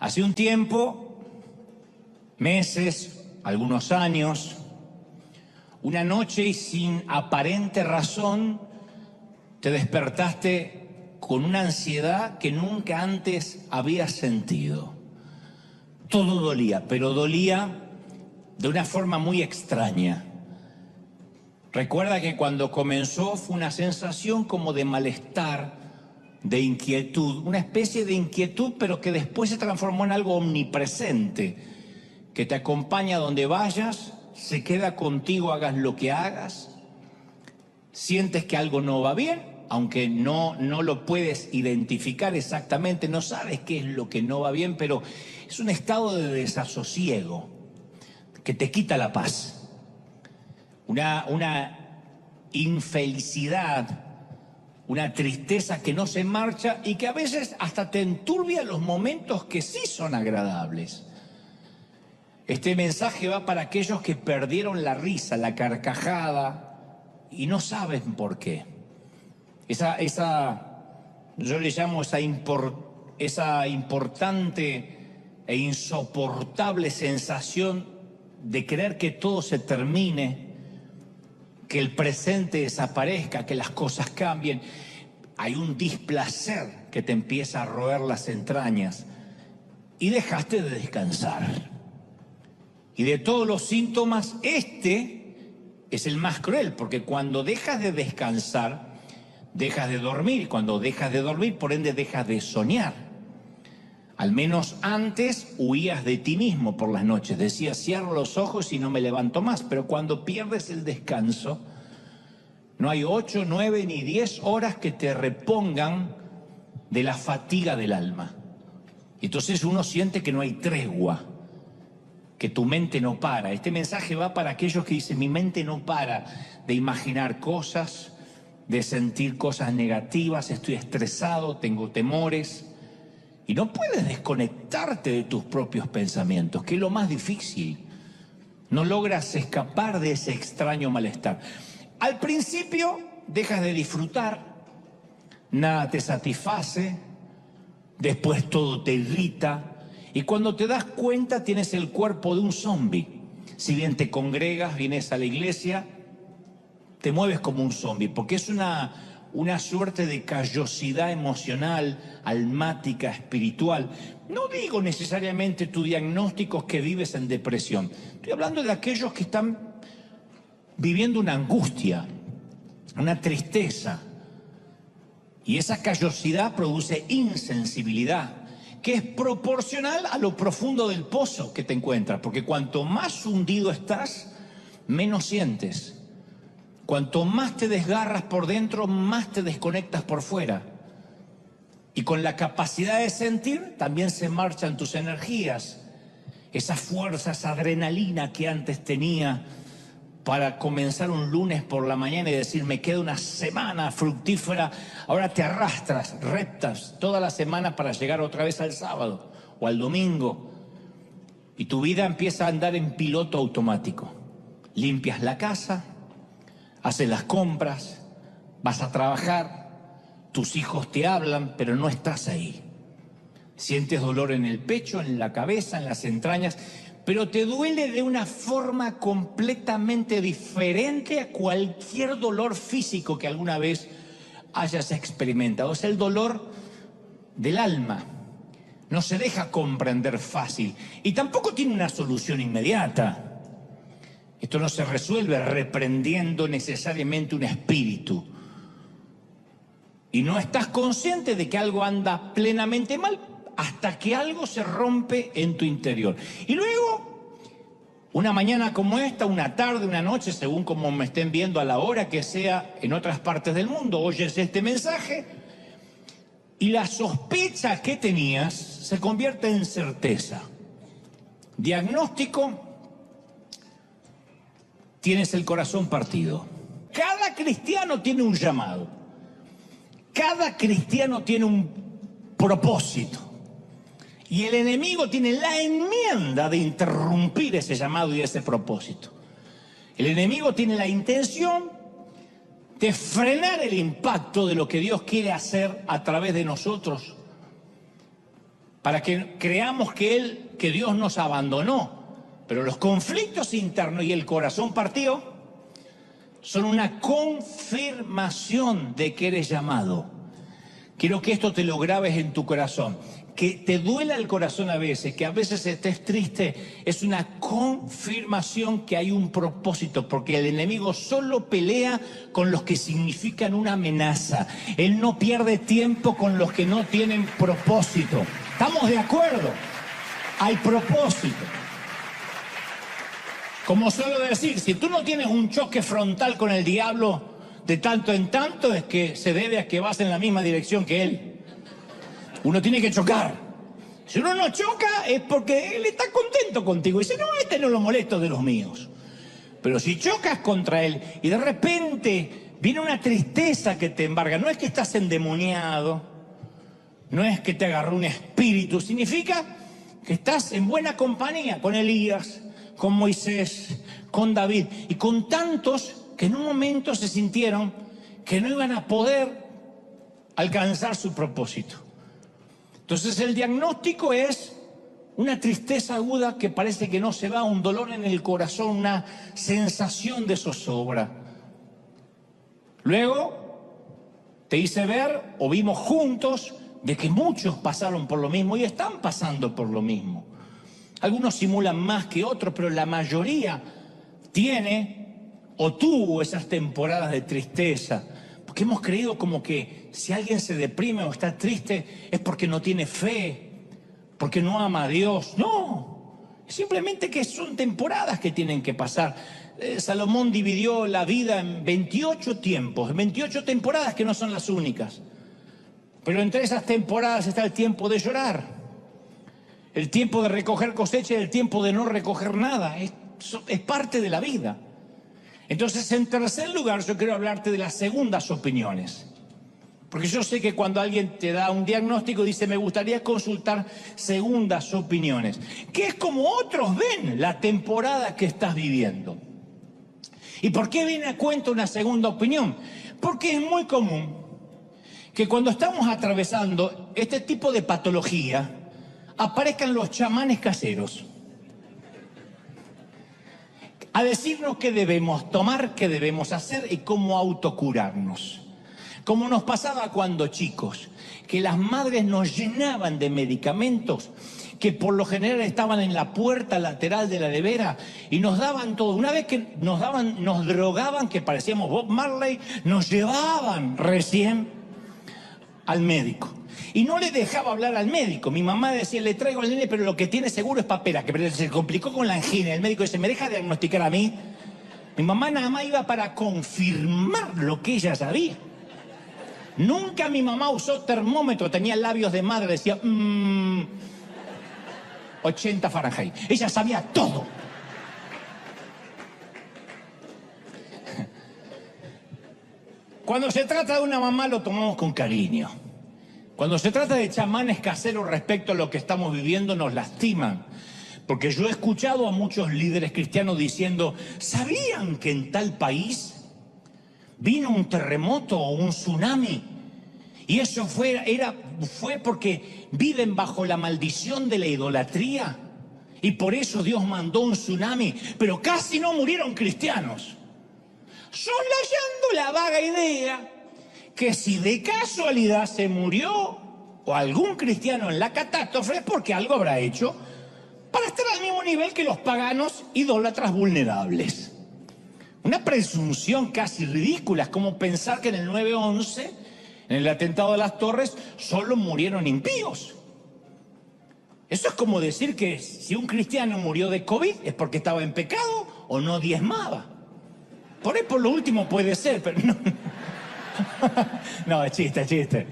Hace un tiempo, meses, algunos años, una noche y sin aparente razón, te despertaste con una ansiedad que nunca antes habías sentido. Todo dolía, pero dolía de una forma muy extraña. Recuerda que cuando comenzó fue una sensación como de malestar, de inquietud, una especie de inquietud, pero que después se transformó en algo omnipresente, que te acompaña donde vayas, se queda contigo, hagas lo que hagas. Sientes que algo no va bien, aunque no lo puedes identificar exactamente, no sabes qué es lo que no va bien, pero es un estado de desasosiego que te quita la paz. Una infelicidad, una tristeza que no se marcha y que a veces hasta te enturbia los momentos que sí son agradables. Este mensaje va para aquellos que perdieron la risa, la carcajada y no saben por qué. Yo le llamo esa importante e insoportable sensación de creer que todo se termine, que el presente desaparezca, que las cosas cambien. Hay un displacer que te empieza a roer las entrañas y dejaste de descansar. Y de todos los síntomas, este es el más cruel, porque cuando dejas de descansar, dejas de dormir, y cuando dejas de dormir, por ende, dejas de soñar. Al menos antes huías de ti mismo por las noches, decías, cierro los ojos y no me levanto más, pero cuando pierdes el descanso, no hay 8, 9 ni 10 horas que te repongan de la fatiga del alma. Entonces uno siente que no hay tregua, que tu mente no para. Este mensaje va para aquellos que dicen, mi mente no para de imaginar cosas, de sentir cosas negativas, estoy estresado, tengo temores. Y no puedes desconectarte de tus propios pensamientos, que es lo más difícil. No logras escapar de ese extraño malestar. Al principio dejas de disfrutar, nada te satisface, después todo te irrita, y cuando te das cuenta tienes el cuerpo de un zombi. Si bien te congregas, vienes a la iglesia, te mueves como un zombi, porque es una suerte de callosidad emocional, almática, espiritual. No digo necesariamente tu diagnóstico es que vives en depresión. Estoy hablando de aquellos que están viviendo una angustia, una tristeza. Y esa callosidad produce insensibilidad, que es proporcional a lo profundo del pozo que te encuentras. Porque cuanto más hundido estás, menos sientes. Cuanto más te desgarras por dentro, más te desconectas por fuera. Y con la capacidad de sentir, también se marchan tus energías. Esa fuerza, esa adrenalina que antes tenía para comenzar un lunes por la mañana y decir, me queda una semana fructífera, ahora te arrastras, reptas toda la semana para llegar otra vez al sábado o al domingo. Y tu vida empieza a andar en piloto automático. Limpias la casa, haces las compras, vas a trabajar, tus hijos te hablan, pero no estás ahí. Sientes dolor en el pecho, en la cabeza, en las entrañas, pero te duele de una forma completamente diferente a cualquier dolor físico que alguna vez hayas experimentado. Es el dolor del alma. No se deja comprender fácil y tampoco tiene una solución inmediata. Esto no se resuelve reprendiendo necesariamente un espíritu. Y no estás consciente de que algo anda plenamente mal hasta que algo se rompe en tu interior. Y luego, una mañana como esta, una tarde, una noche, según como me estén viendo a la hora que sea en otras partes del mundo, oyes este mensaje y la sospecha que tenías se convierte en certeza. Diagnóstico: tienes el corazón partido. Cada cristiano tiene un llamado. Cada cristiano tiene un propósito. Y el enemigo tiene la enmienda de interrumpir ese llamado y ese propósito. El enemigo tiene la intención de frenar el impacto de lo que Dios quiere hacer a través de nosotros para que creamos que Dios nos abandonó. Pero los conflictos internos y el corazón partido son una confirmación de que eres llamado. Quiero que esto te lo grabes en tu corazón. Que te duela el corazón a veces, que a veces estés triste, es una confirmación que hay un propósito, porque el enemigo solo pelea con los que significan una amenaza. Él no pierde tiempo con los que no tienen propósito. ¿Estamos de acuerdo? Hay propósito. Como suelo decir, si tú no tienes un choque frontal con el diablo de tanto en tanto, es que se debe a que vas en la misma dirección que él. Uno tiene que chocar. Si uno no choca es porque él está contento contigo. Y dice, no, este no lo molesto de los míos. Pero si chocas contra él y de repente viene una tristeza que te embarga, no es que estás endemoniado, no es que te agarró un espíritu, significa que estás en buena compañía con Elías, con Moisés, con David y con tantos que en un momento se sintieron que no iban a poder alcanzar su propósito. Entonces el diagnóstico es una tristeza aguda que parece que no se va, un dolor en el corazón, una sensación de zozobra. Luego te hice ver o vimos juntos de que muchos pasaron por lo mismo y están pasando por lo mismo. Algunos simulan más que otros, pero la mayoría tiene o tuvo esas temporadas de tristeza. Porque hemos creído como que si alguien se deprime o está triste es porque no tiene fe, porque no ama a Dios. No, simplemente que son temporadas que tienen que pasar. Salomón dividió la vida en 28 tiempos, 28 temporadas que no son las únicas. Pero entre esas temporadas está el tiempo de llorar, el tiempo de recoger cosecha y el tiempo de no recoger nada. Es parte de la vida. Entonces, en tercer lugar, yo quiero hablarte de las segundas opiniones. Porque yo sé que cuando alguien te da un diagnóstico, dice, me gustaría consultar segundas opiniones. Que es como otros ven la temporada que estás viviendo. ¿Y por qué viene a cuento una segunda opinión? Porque es muy común que cuando estamos atravesando este tipo de patología, aparezcan los chamanes caseros a decirnos qué debemos tomar, qué debemos hacer y cómo autocurarnos. Como nos pasaba cuando chicos, que las madres nos llenaban de medicamentos que por lo general estaban en la puerta lateral de la nevera y nos daban todo. Una vez que nos drogaban, que parecíamos Bob Marley, nos llevaban recién al médico. Y no le dejaba hablar al médico. Mi mamá decía, le traigo al nene, pero lo que tiene seguro es papera, que se complicó con la angina. El médico dice, ¿me deja diagnosticar a mí? Mi mamá nada más iba para confirmar lo que ella sabía. Nunca mi mamá usó termómetro, tenía labios de madre, decía, 80 Fahrenheit. Ella sabía todo. Cuando se trata de una mamá lo tomamos con cariño. Cuando se trata de chamanes caseros respecto a lo que estamos viviendo nos lastiman. Porque yo he escuchado a muchos líderes cristianos diciendo, ¿sabían que en tal país vino un terremoto o un tsunami? Y eso fue porque viven bajo la maldición de la idolatría. Y por eso Dios mandó un tsunami. Pero casi no murieron cristianos. Soslayando la vaga idea que si de casualidad se murió o algún cristiano en la catástrofe es porque algo habrá hecho para estar al mismo nivel que los paganos idólatras vulnerables. Una presunción casi ridícula, es como pensar que en el 9/11, en el atentado de las Torres, solo murieron impíos. Eso es como decir que si un cristiano murió de COVID es porque estaba en pecado o no diezmaba. Por ahí por lo último puede ser, pero no. No, es chiste.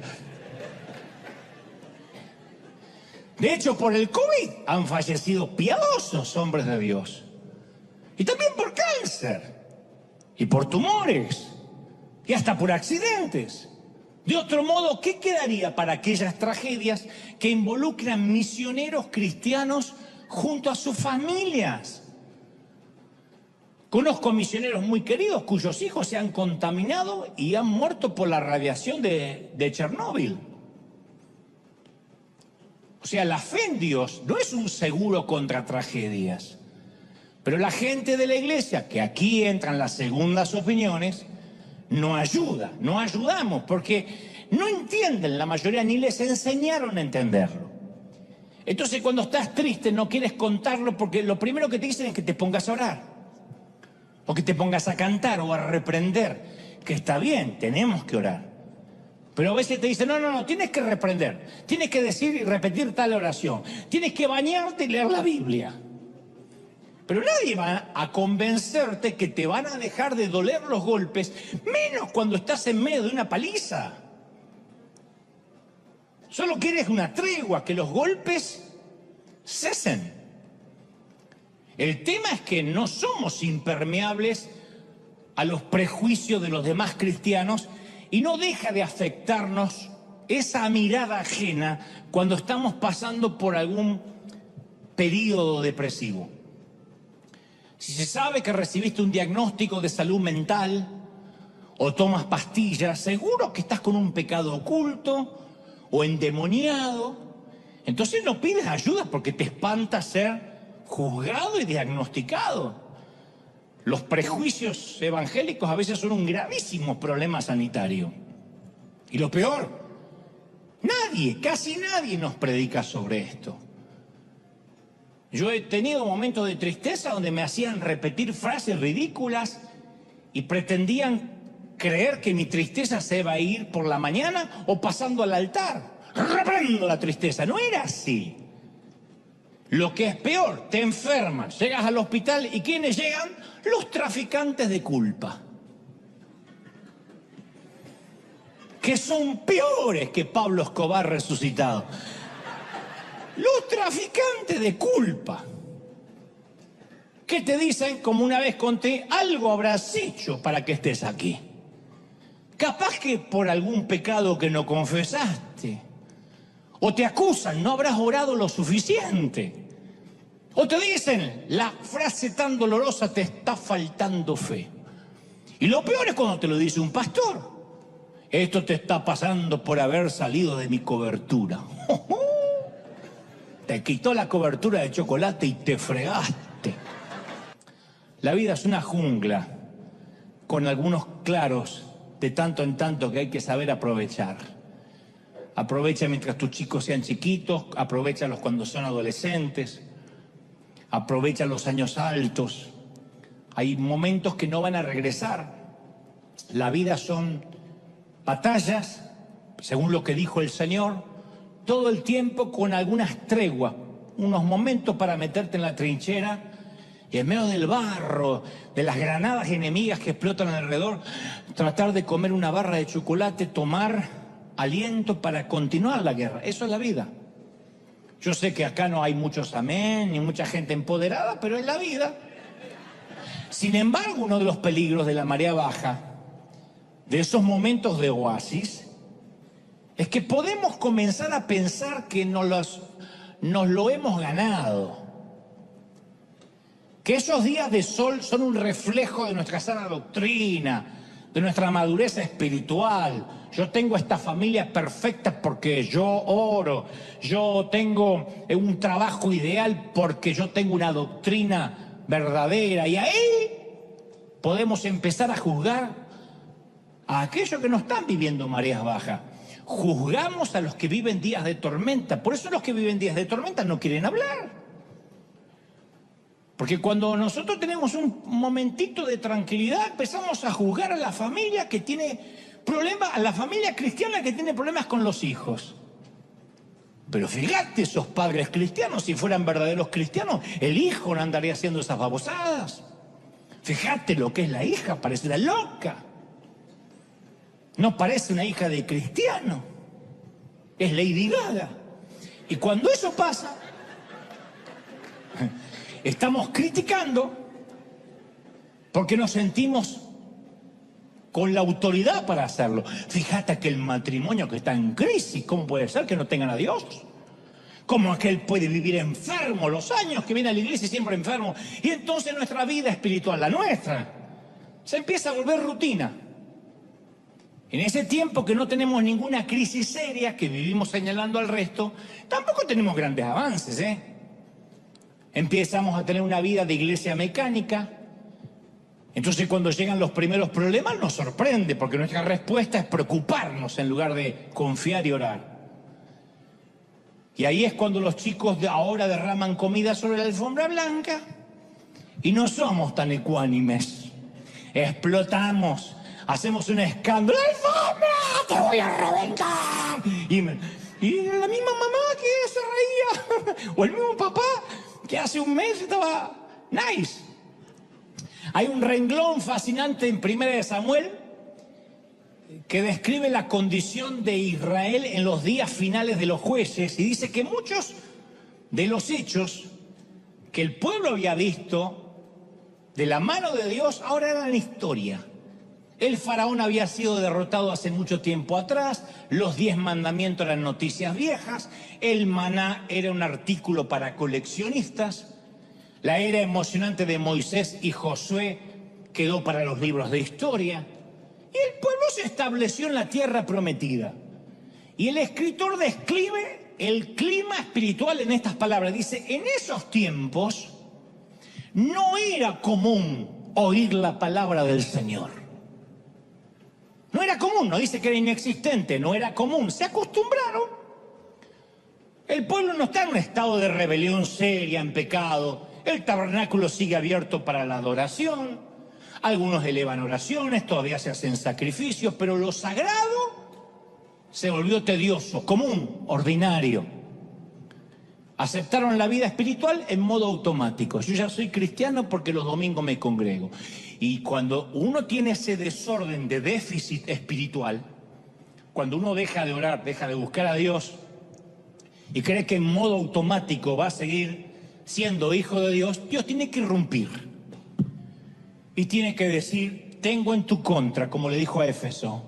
De hecho, por el COVID han fallecido piadosos hombres de Dios. Y también por cáncer. Y por tumores. Y hasta por accidentes. De otro modo, ¿qué quedaría para aquellas tragedias que involucran misioneros cristianos junto a sus familias? Conozco misioneros muy queridos cuyos hijos se han contaminado y han muerto por la radiación de Chernóbil. O sea, la fe en Dios no es un seguro contra tragedias. Pero la gente de la iglesia, que aquí entran las segundas opiniones, no ayuda, no ayudamos, porque no entienden la mayoría, ni les enseñaron a entenderlo. Entonces cuando estás triste no quieres contarlo porque lo primero que te dicen es que te pongas a orar, o que te pongas a cantar o a reprender, que está bien, tenemos que orar. Pero a veces te dicen, no, tienes que reprender, tienes que decir y repetir tal oración, tienes que bañarte y leer la Biblia. Pero nadie va a convencerte que te van a dejar de doler los golpes, menos cuando estás en medio de una paliza. Solo quieres una tregua, que los golpes cesen. El tema es que no somos impermeables a los prejuicios de los demás cristianos y no deja de afectarnos esa mirada ajena cuando estamos pasando por algún periodo depresivo. Si se sabe que recibiste un diagnóstico de salud mental o tomas pastillas, seguro que estás con un pecado oculto o endemoniado. Entonces no pides ayuda porque te espanta ser juzgado y diagnosticado. Los prejuicios evangélicos a veces son un gravísimo problema sanitario. Y lo peor, casi nadie nos predica sobre esto. Yo he tenido momentos de tristeza donde me hacían repetir frases ridículas y pretendían creer que mi tristeza se iba a ir por la mañana o pasando al altar. Reprendo la tristeza. No era así. Lo que es peor, te enfermas, llegas al hospital y ¿quiénes llegan? Los traficantes de culpa. Que son peores que Pablo Escobar resucitado. Los traficantes de culpa. Que te dicen, como una vez conté, algo habrás hecho para que estés aquí. Capaz que por algún pecado que no confesaste. O te acusan, no habrás orado lo suficiente. O te dicen, la frase tan dolorosa, te está faltando fe. Y lo peor es cuando te lo dice un pastor. Esto te está pasando por haber salido de mi cobertura. Te quitó la cobertura de chocolate y te fregaste. La vida es una jungla con algunos claros de tanto en tanto que hay que saber aprovechar. Aprovecha mientras tus chicos sean chiquitos, aprovéchalos cuando son adolescentes, aprovecha los años altos. Hay momentos que no van a regresar. La vida son batallas, según lo que dijo el Señor, todo el tiempo con algunas treguas, unos momentos para meterte en la trinchera y en medio del barro, de las granadas enemigas que explotan alrededor, tratar de comer una barra de chocolate, tomar aliento para continuar la guerra. Eso es la vida. Yo sé que acá no hay muchos amén, ni mucha gente empoderada, pero es la vida. Sin embargo, uno de los peligros de la marea baja, de esos momentos de oasis, es que podemos comenzar a pensar que nos lo hemos ganado. Que esos días de sol son un reflejo de nuestra sana doctrina, de nuestra madurez espiritual. Yo tengo esta familia perfecta porque yo oro. Yo tengo un trabajo ideal porque yo tengo una doctrina verdadera. Y ahí podemos empezar a juzgar a aquellos que no están viviendo mareas bajas. Juzgamos a los que viven días de tormenta. Por eso los que viven días de tormenta no quieren hablar. Porque cuando nosotros tenemos un momentito de tranquilidad, empezamos a juzgar a la familia que tiene problemas, a la familia cristiana que tiene problemas con los hijos. Pero fíjate, esos padres cristianos, si fueran verdaderos cristianos, el hijo no andaría haciendo esas babosadas. Fíjate lo que es la hija, parece una loca. No parece una hija de cristiano. Es Lady Gaga. Y cuando eso pasa, estamos criticando porque nos sentimos con la autoridad para hacerlo. Fíjate que el matrimonio que está en crisis, ¿cómo puede ser que no tengan a Dios? ¿Cómo aquel puede vivir enfermo los años que viene a la iglesia y siempre enfermo? Y entonces nuestra vida espiritual, la nuestra, se empieza a volver rutina. En ese tiempo que no tenemos ninguna crisis seria, que vivimos señalando al resto, tampoco tenemos grandes avances, ¿eh? Empezamos a tener una vida de iglesia mecánica. Entonces cuando llegan los primeros problemas nos sorprende, porque nuestra respuesta es preocuparnos en lugar de confiar y orar. Y ahí es cuando los chicos de ahora derraman comida sobre la alfombra blanca y no somos tan ecuánimes. Explotamos, hacemos un escándalo. ¡Alfombra! ¡Te voy a reventar! Y la misma mamá que se reía, o el mismo papá que hace un mes estaba nice. Hay un renglón fascinante en 1 Samuel que describe la condición de Israel en los días finales de los jueces y dice que muchos de los hechos que el pueblo había visto de la mano de Dios ahora eran historia. El faraón había sido derrotado hace mucho tiempo atrás, los 10 mandamientos eran noticias viejas, el maná era un artículo para coleccionistas, la era emocionante de Moisés y Josué quedó para los libros de historia, y el pueblo se estableció en la tierra prometida. Y el escritor describe el clima espiritual en estas palabras. Dice, en esos tiempos no era común oír la palabra del Señor. No era común, no dice que era inexistente, no era común. Se acostumbraron. El pueblo no está en un estado de rebelión seria, en pecado. El tabernáculo sigue abierto para la adoración. Algunos elevan oraciones, todavía se hacen sacrificios, pero lo sagrado se volvió tedioso, común, ordinario. Aceptaron la vida espiritual en modo automático. Yo ya soy cristiano porque los domingos me congrego. Y cuando uno tiene ese desorden de déficit espiritual, cuando uno deja de orar, deja de buscar a Dios y cree que en modo automático va a seguir siendo hijo de Dios, Dios tiene que irrumpir. Y tiene que decir, tengo en tu contra, como le dijo a Éfeso,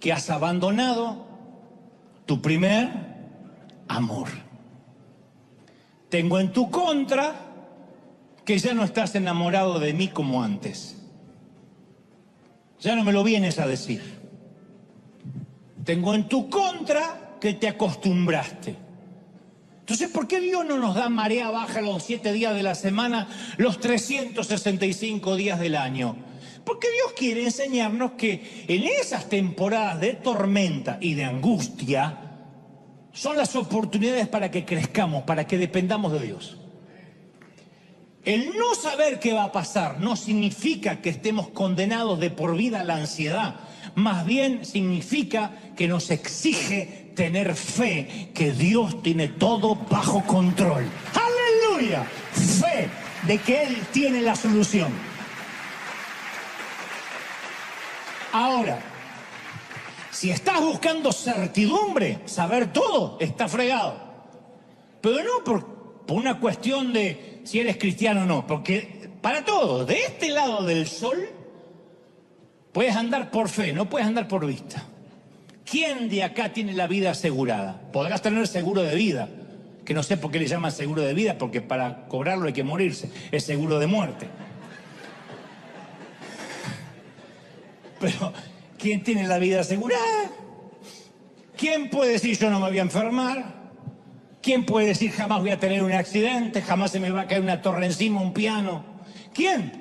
que has abandonado tu primer amor. Tengo en tu contra que ya no estás enamorado de mí como antes. Ya no me lo vienes a decir. Tengo en tu contra que te acostumbraste. Entonces, ¿por qué Dios no nos da marea baja los 7 días de la semana, los 365 días del año? Porque Dios quiere enseñarnos que en esas temporadas de tormenta y de angustia son las oportunidades para que crezcamos, para que dependamos de Dios. El no saber qué va a pasar no significa que estemos condenados de por vida a la ansiedad. Más bien significa que nos exige tener fe que Dios tiene todo bajo control. ¡Aleluya! Fe de que Él tiene la solución. Ahora, si estás buscando certidumbre, saber todo, está fregado. Pero no por una cuestión de si eres cristiano o no, porque para todo, de este lado del sol, puedes andar por fe, no puedes andar por vista. ¿Quién de acá tiene la vida asegurada? Podrás tener seguro de vida, que no sé por qué le llaman seguro de vida, porque para cobrarlo hay que morirse, es seguro de muerte. Pero, ¿quién tiene la vida asegurada? ¿Quién puede decir yo no me voy a enfermar? ¿Quién puede decir jamás voy a tener un accidente, jamás se me va a caer una torre encima, un piano? ¿Quién?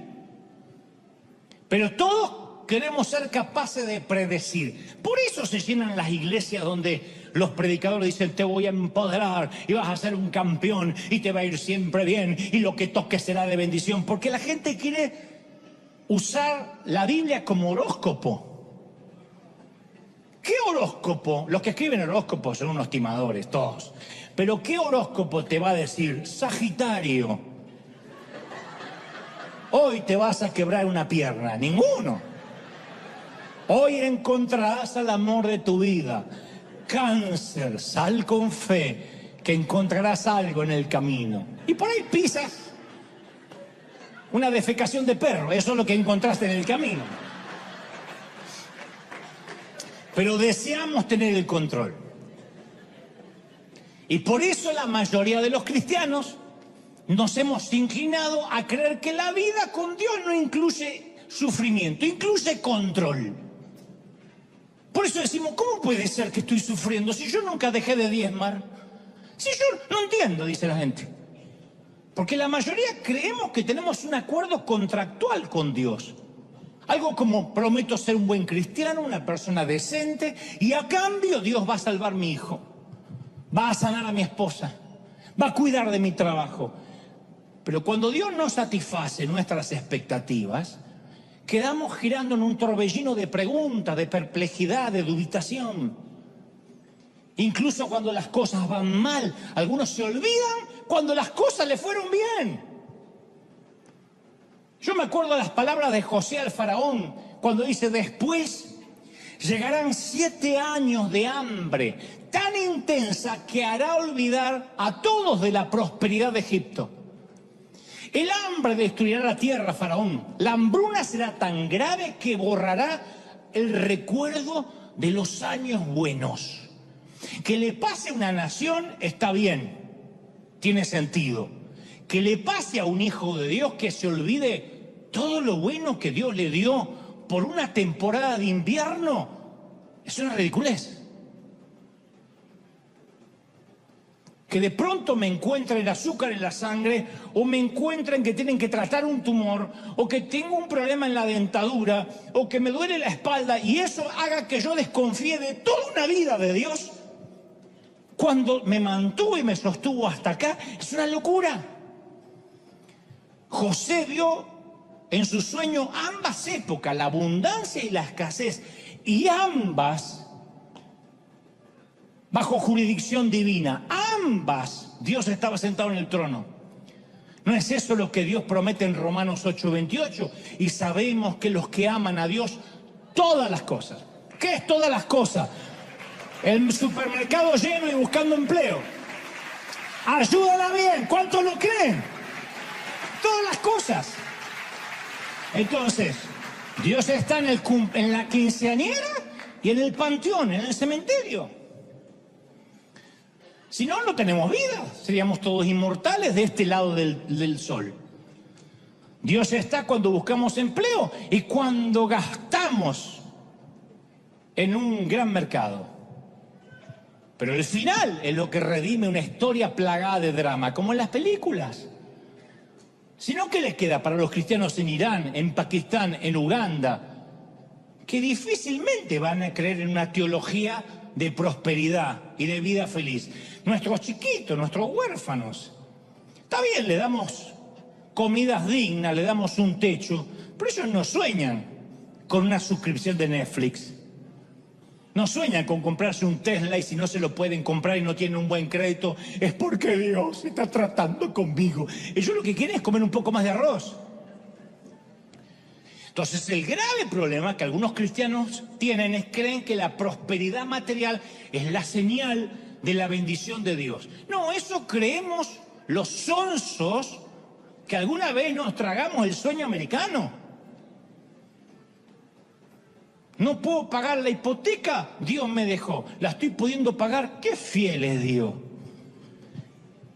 Pero todos queremos ser capaces de predecir. Por eso se llenan las iglesias donde los predicadores dicen te voy a empoderar y vas a ser un campeón y te va a ir siempre bien y lo que toques será de bendición. Porque la gente quiere usar la Biblia como horóscopo. ¿Qué horóscopo? Los que escriben horóscopos son unos timadores, todos. Pero ¿qué horóscopo te va a decir? Sagitario, hoy te vas a quebrar una pierna. Ninguno. Hoy encontrarás al amor de tu vida. Cáncer, sal con fe, que encontrarás algo en el camino. Y por ahí pisas una defecación de perro. Eso es lo que encontraste en el camino. Pero deseamos tener el control. Y por eso la mayoría de los cristianos nos hemos inclinado a creer que la vida con Dios no incluye sufrimiento, incluye control. Por eso decimos, ¿cómo puede ser que estoy sufriendo si yo nunca dejé de diezmar? Si yo no entiendo, dice la gente. Porque la mayoría creemos que tenemos un acuerdo contractual con Dios. Algo como, prometo ser un buen cristiano, una persona decente, y a cambio Dios va a salvar a mi hijo, va a sanar a mi esposa, va a cuidar de mi trabajo. Pero cuando Dios no satisface nuestras expectativas, quedamos girando en un torbellino de preguntas, de perplejidad, de dubitación. Incluso cuando las cosas van mal, algunos se olvidan cuando las cosas le fueron bien. Yo me acuerdo de las palabras de José al faraón, cuando dice, después llegarán 7 años de hambre tan intensa que hará olvidar a todos de la prosperidad de Egipto. El hambre destruirá la tierra, faraón. La hambruna será tan grave que borrará el recuerdo de los años buenos. Que le pase a una nación está bien, tiene sentido. Que le pase a un hijo de Dios que se olvide todo lo bueno que Dios le dio por una temporada de invierno, es una ridiculez. Que de pronto me encuentren azúcar en la sangre, o me encuentren que tienen que tratar un tumor, o que tengo un problema en la dentadura, o que me duele la espalda, y eso haga que yo desconfíe de toda una vida de Dios, cuando me mantuvo y me sostuvo hasta acá, es una locura. José vio en su sueño ambas épocas, la abundancia y la escasez, y ambas bajo jurisdicción divina, ambas, Dios estaba sentado en el trono. ¿No es eso lo que Dios promete en Romanos 8:28? Y sabemos que los que aman a Dios, todas las cosas. ¿Qué es todas las cosas? El supermercado lleno y buscando empleo. Ayúdala bien, ¿cuántos lo creen? Todas las cosas. Entonces, Dios está en la quinceañera y en el panteón, en el cementerio. Si no, no tenemos vida. Seríamos todos inmortales de este lado del sol. Dios está cuando buscamos empleo y cuando gastamos en un gran mercado. Pero el final es lo que redime una historia plagada de drama, como en las películas. Si no, ¿qué les queda para los cristianos en Irán, en Pakistán, en Uganda? Que difícilmente van a creer en una teología de prosperidad y de vida feliz. Nuestros chiquitos, nuestros huérfanos. Está bien, le damos comidas dignas, le damos un techo, pero ellos no sueñan con una suscripción de Netflix. No sueñan con comprarse un Tesla y si no se lo pueden comprar y no tienen un buen crédito, es porque Dios está tratando conmigo. Ellos lo que quieren es comer un poco más de arroz. Entonces el grave problema que algunos cristianos tienen es creen que la prosperidad material es la señal de la bendición de Dios. No, eso creemos los sonsos que alguna vez nos tragamos el sueño americano. No puedo pagar la hipoteca, Dios me dejó. La estoy pudiendo pagar, qué fiel es Dios.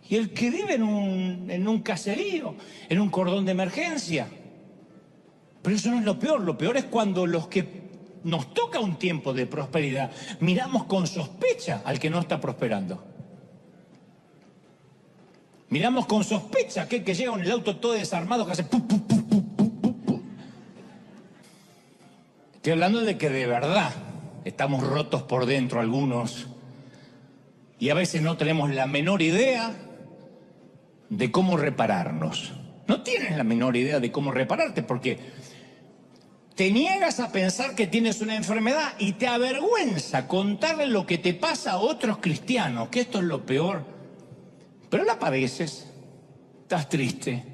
Y el que vive en un caserío, en un cordón de emergencia. Pero eso no es lo peor es cuando los que nos toca un tiempo de prosperidad, miramos con sospecha al que no está prosperando. Miramos con sospecha a aquel que llega en el auto todo desarmado, que hace pu, pu, pu, pu, pu, pu, pu. Estoy hablando de que de verdad estamos rotos por dentro algunos y a veces no tenemos la menor idea de cómo repararnos. No tienes la menor idea de cómo repararte porque te niegas a pensar que tienes una enfermedad y te avergüenza contarle lo que te pasa a otros cristianos, que esto es lo peor. Pero la padeces, estás triste.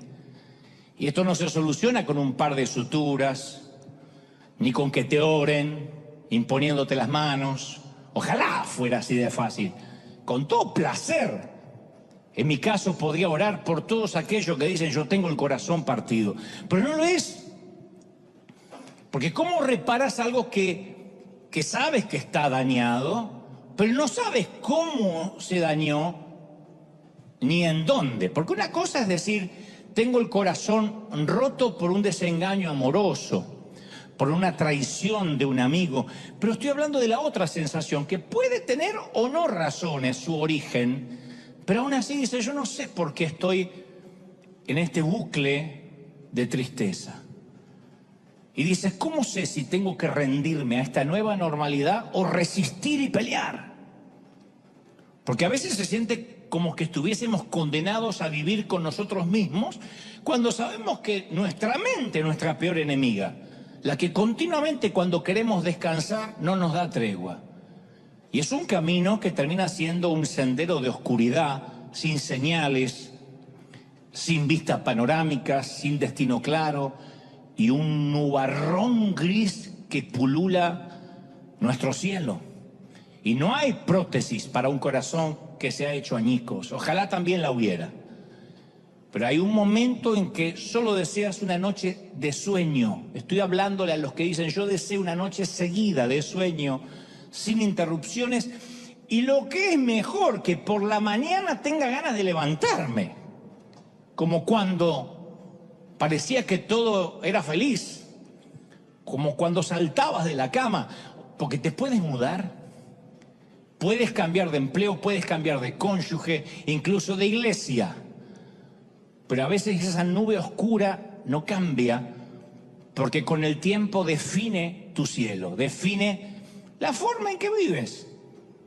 Y esto no se soluciona con un par de suturas, ni con que te oren, imponiéndote las manos. Ojalá fuera así de fácil. Con todo placer. En mi caso podría orar por todos aquellos que dicen yo tengo el corazón partido. Pero no lo es. Porque ¿cómo reparas algo que sabes que está dañado, pero no sabes cómo se dañó ni en dónde? Porque una cosa es decir, tengo el corazón roto por un desengaño amoroso, por una traición de un amigo, pero estoy hablando de la otra sensación, que puede tener o no razones su origen, pero aún así dice, yo no sé por qué estoy en este bucle de tristeza. Y dices, ¿cómo sé si tengo que rendirme a esta nueva normalidad o resistir y pelear? Porque a veces se siente como que estuviésemos condenados a vivir con nosotros mismos, cuando sabemos que nuestra mente es nuestra peor enemiga, la que continuamente cuando queremos descansar no nos da tregua. Y es un camino que termina siendo un sendero de oscuridad, sin señales, sin vistas panorámicas, sin destino claro, y un nubarrón gris que pulula nuestro cielo. Y no hay prótesis para un corazón que se ha hecho añicos. Ojalá también la hubiera. Pero hay un momento en que solo deseas una noche de sueño. Estoy hablándole a los que dicen, yo deseo una noche seguida de sueño, sin interrupciones. Y lo que es mejor, que por la mañana tenga ganas de levantarme. Como cuando parecía que todo era feliz, como cuando saltabas de la cama, porque te puedes mudar, puedes cambiar de empleo, puedes cambiar de cónyuge, incluso de iglesia, pero a veces esa nube oscura no cambia, porque con el tiempo define tu cielo, define la forma en que vives,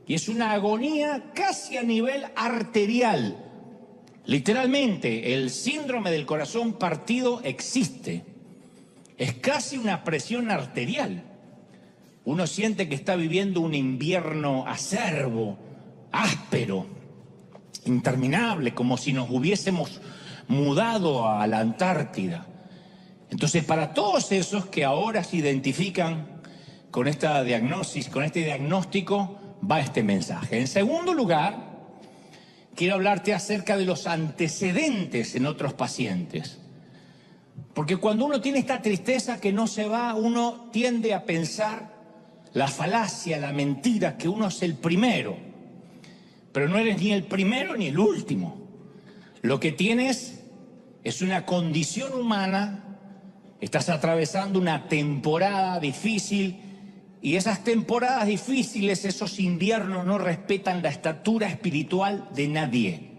y es una agonía casi a nivel arterial. Literalmente, el síndrome del corazón partido existe. Es casi una presión arterial. Uno siente que está viviendo un invierno acerbo, áspero, interminable, como si nos hubiésemos mudado a la Antártida. Entonces, para todos esos que ahora se identifican con esta diagnosis, con este diagnóstico, va este mensaje. En segundo lugar, quiero hablarte acerca de los antecedentes en otros pacientes. Porque cuando uno tiene esta tristeza que no se va, uno tiende a pensar la falacia, la mentira, que uno es el primero. Pero no eres ni el primero ni el último. Lo que tienes es una condición humana, estás atravesando una temporada difícil, y esas temporadas difíciles, esos inviernos no respetan la estatura espiritual de nadie.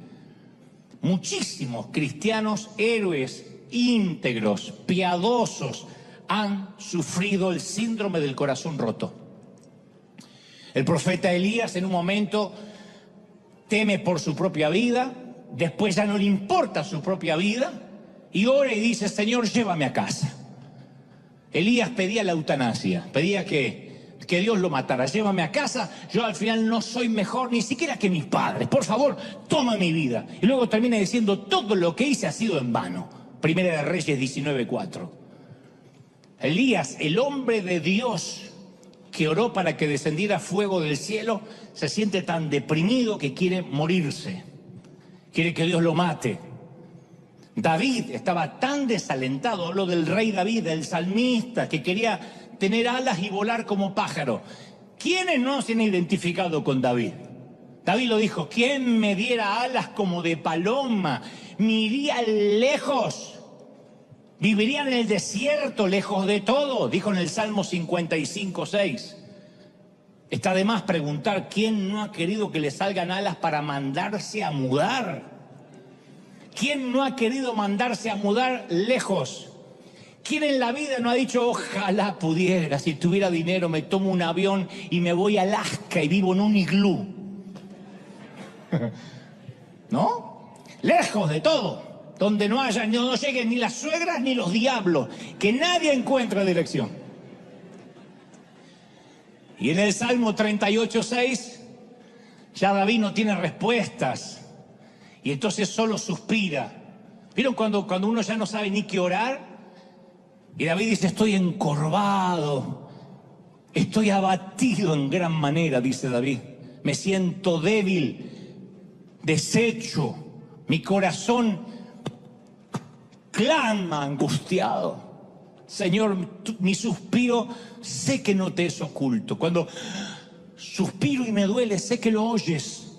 Muchísimos cristianos, héroes, íntegros, piadosos, han sufrido el síndrome del corazón roto. El profeta Elías en un momento teme por su propia vida, después ya no le importa su propia vida, y ora y dice, Señor, llévame a casa. Elías pedía la eutanasia, pedía que Dios lo matara, llévame a casa, yo al final no soy mejor ni siquiera que mis padres, por favor, toma mi vida. Y luego termina diciendo, todo lo que hice ha sido en vano. Primera de Reyes 19:4. Elías, el hombre de Dios que oró para que descendiera fuego del cielo, se siente tan deprimido que quiere morirse, quiere que Dios lo mate. David estaba tan desalentado, hablo del rey David, del salmista, que quería tener alas y volar como pájaro. ¿Quiénes no se han identificado con David? David lo dijo, ¿quién me diera alas como de paloma? Me iría lejos, viviría en el desierto, lejos de todo, dijo en el Salmo 55:6. Está de más preguntar, ¿quién no ha querido que le salgan alas para mandarse a mudar? ¿Quién no ha querido mandarse a mudar lejos? ¿Quién en la vida no ha dicho, ojalá pudiera, si tuviera dinero me tomo un avión y me voy a Alaska y vivo en un iglú? ¿No? Lejos de todo, donde no lleguen ni las suegras ni los diablos, que nadie encuentre dirección. Y en el Salmo 38:6, ya David no tiene respuestas, y entonces solo suspira. ¿Vieron cuando uno ya no sabe ni qué orar? Y David dice, estoy encorvado, estoy abatido en gran manera, dice David. Me siento débil, deshecho, mi corazón clama angustiado. Señor, mi suspiro sé que no te es oculto. Cuando suspiro y me duele, sé que lo oyes.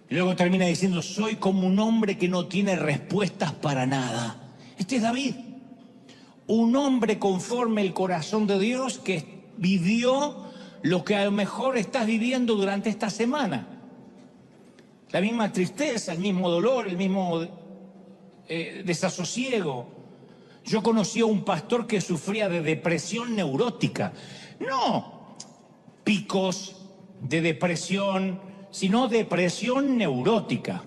Y luego termina diciendo, soy como un hombre que no tiene respuestas para nada. Este es David. un hombre conforme el corazón de Dios que vivió lo que a lo mejor estás viviendo durante esta semana. La misma tristeza, el mismo dolor, el mismo desasosiego. Yo conocí a un pastor que sufría de depresión neurótica. No picos de depresión, sino depresión neurótica.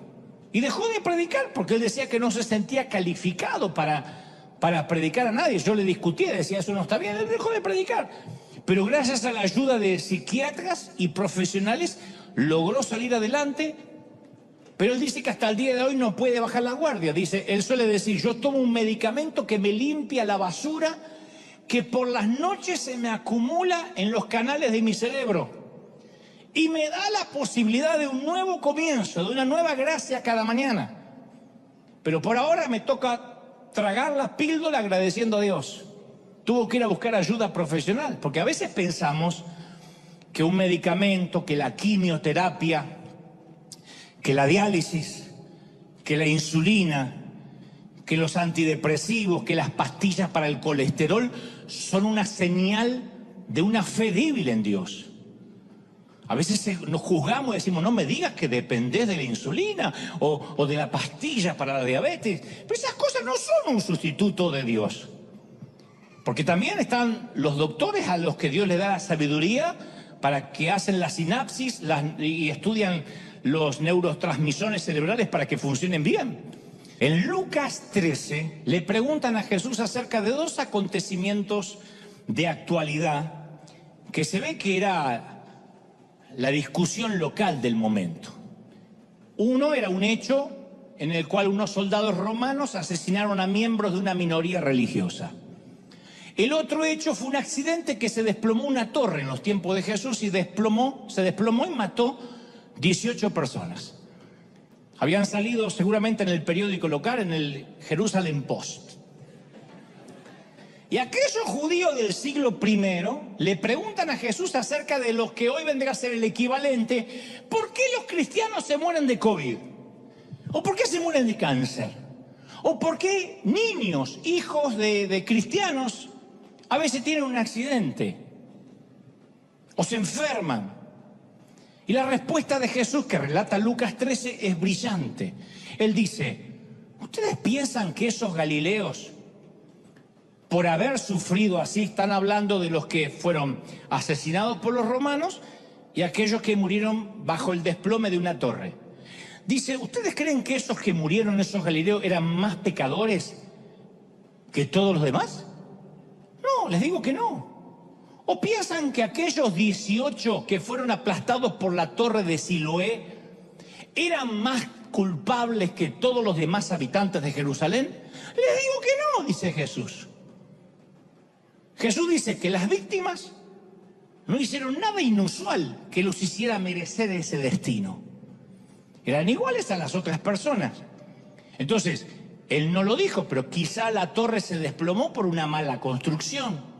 Y dejó de predicar porque él decía que no se sentía calificado para predicar a nadie. Yo le discutía, decía, eso no está bien, él dejó de predicar. Pero gracias a la ayuda de psiquiatras y profesionales logró salir adelante. Pero él dice que hasta el día de hoy no puede bajar la guardia. Dice, él suele decir, yo tomo un medicamento que me limpia la basura que por las noches se me acumula en los canales de mi cerebro y me da la posibilidad de un nuevo comienzo, de una nueva gracia cada mañana. Pero por ahora me toca tragar la píldora agradeciendo a Dios. Tuvo que ir a buscar ayuda profesional, porque a veces pensamos que un medicamento, que la quimioterapia, que la diálisis, que la insulina, que los antidepresivos, que las pastillas para el colesterol son una señal de una fe débil en Dios. A veces nos juzgamos y decimos, no me digas que dependés de la insulina o de la pastilla para la diabetes. Pero esas cosas no son un sustituto de Dios. Porque también están los doctores a los que Dios le da la sabiduría para que hacen la sinapsis y estudian los neurotransmisores cerebrales para que funcionen bien. En Lucas 13 le preguntan a Jesús acerca de dos acontecimientos de actualidad que se ve que era la discusión local del momento. Uno era un hecho en el cual unos soldados romanos asesinaron a miembros de una minoría religiosa. El otro hecho fue un accidente que se desplomó una torre en los tiempos de Jesús y se desplomó y mató 18 personas. Habían salido seguramente en el periódico local, en el Jerusalem Post. Y aquellos judíos del siglo I le preguntan a Jesús acerca de lo que hoy vendrá a ser el equivalente. ¿Por qué los cristianos se mueren de COVID? ¿O por qué se mueren de cáncer? ¿O por qué niños, hijos de cristianos, a veces tienen un accidente? ¿O se enferman? Y la respuesta de Jesús, que relata Lucas 13, es brillante. Él dice, ¿ustedes piensan que esos galileos, por haber sufrido así, están hablando de los que fueron asesinados por los romanos y aquellos que murieron bajo el desplome de una torre? Dice, ¿ustedes creen que esos que murieron, esos galileos, eran más pecadores que todos los demás? No, les digo que no. ¿O piensan que aquellos 18 que fueron aplastados por la torre de Siloé eran más culpables que todos los demás habitantes de Jerusalén? Les digo que no, dice Jesús. Jesús dice que las víctimas no hicieron nada inusual que los hiciera merecer ese destino. Eran iguales a las otras personas. Entonces, él no lo dijo, pero quizá la torre se desplomó por una mala construcción,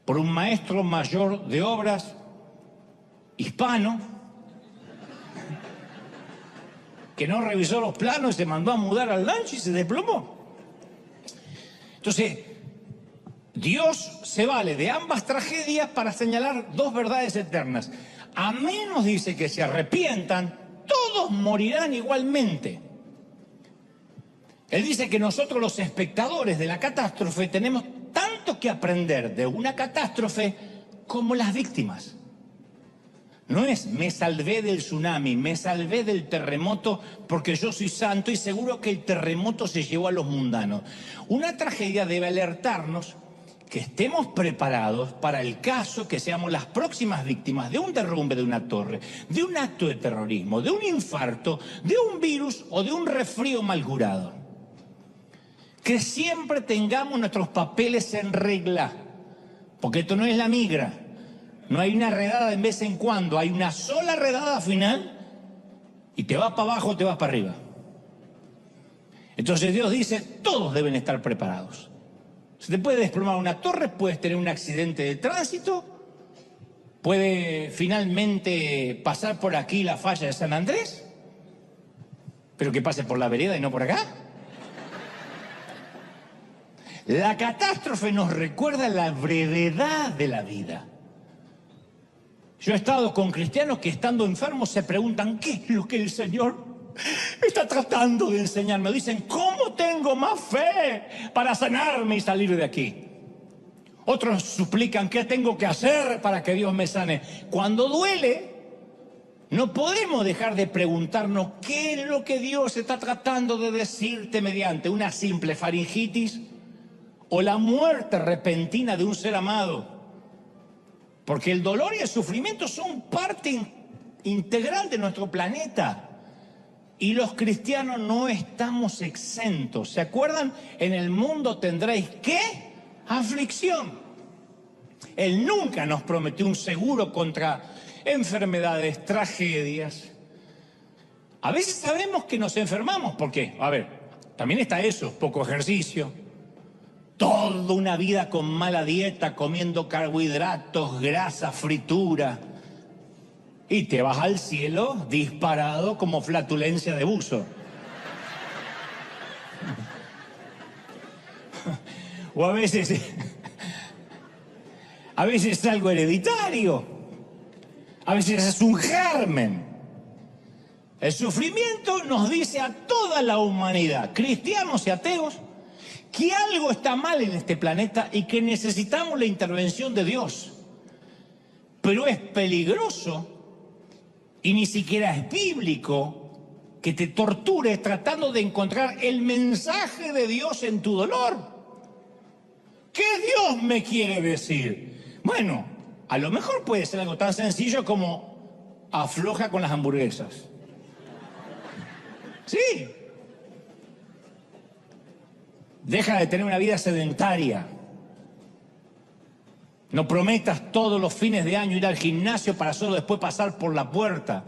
por un maestro mayor de obras hispano que no revisó los planos y se mandó a mudar al rancho y se desplomó. Entonces, Dios se vale de ambas tragedias para señalar dos verdades eternas. A menos, dice, que se arrepientan, todos morirán igualmente. Él dice que nosotros los espectadores de la catástrofe tenemos tanto que aprender de una catástrofe como las víctimas. No es me salvé del tsunami, me salvé del terremoto porque yo soy santo y seguro que el terremoto se llevó a los mundanos. Una tragedia debe alertarnos que estemos preparados para el caso que seamos las próximas víctimas de un derrumbe de una torre, de un acto de terrorismo, de un infarto, de un virus o de un resfrío mal curado. Que siempre tengamos nuestros papeles en regla, porque esto no es la migra. No hay una redada de vez en cuando, hay una sola redada final y te vas para abajo o te vas para arriba. Entonces Dios dice, todos deben estar preparados. Se te puede desplomar una torre, puedes tener un accidente de tránsito, puede finalmente pasar por aquí la falla de San Andrés, pero que pase por la vereda y no por acá. La catástrofe nos recuerda la brevedad de la vida. Yo he estado con cristianos que estando enfermos se preguntan, ¿qué es lo que el Señor está tratando de enseñarme? Dicen, ¿cómo tengo más fe para sanarme y salir de aquí? Otros suplican, ¿qué tengo que hacer para que Dios me sane? Cuando duele, no podemos dejar de preguntarnos, ¿qué es lo que Dios está tratando de decirte mediante una simple faringitis o la muerte repentina de un ser amado? Porque el dolor y el sufrimiento son parte integral de nuestro planeta. Y los cristianos no estamos exentos. ¿Se acuerdan? En el mundo tendréis, ¿qué? Aflicción. Él nunca nos prometió un seguro contra enfermedades, tragedias. A veces sabemos que nos enfermamos. ¿Por qué? A ver, también está eso, poco ejercicio. Toda una vida con mala dieta, comiendo carbohidratos, grasa, fritura. Y te vas al cielo disparado como flatulencia de buzo. O a veces es algo hereditario. A veces es un germen. El sufrimiento nos dice a toda la humanidad, cristianos y ateos, que algo está mal en este planeta y que necesitamos la intervención de Dios. Pero es peligroso y ni siquiera es bíblico que te tortures tratando de encontrar el mensaje de Dios en tu dolor. ¿Qué Dios me quiere decir? Bueno, a lo mejor puede ser algo tan sencillo como afloja con las hamburguesas. Sí. Deja de tener una vida sedentaria. No prometas todos los fines de año ir al gimnasio para solo después pasar por la puerta.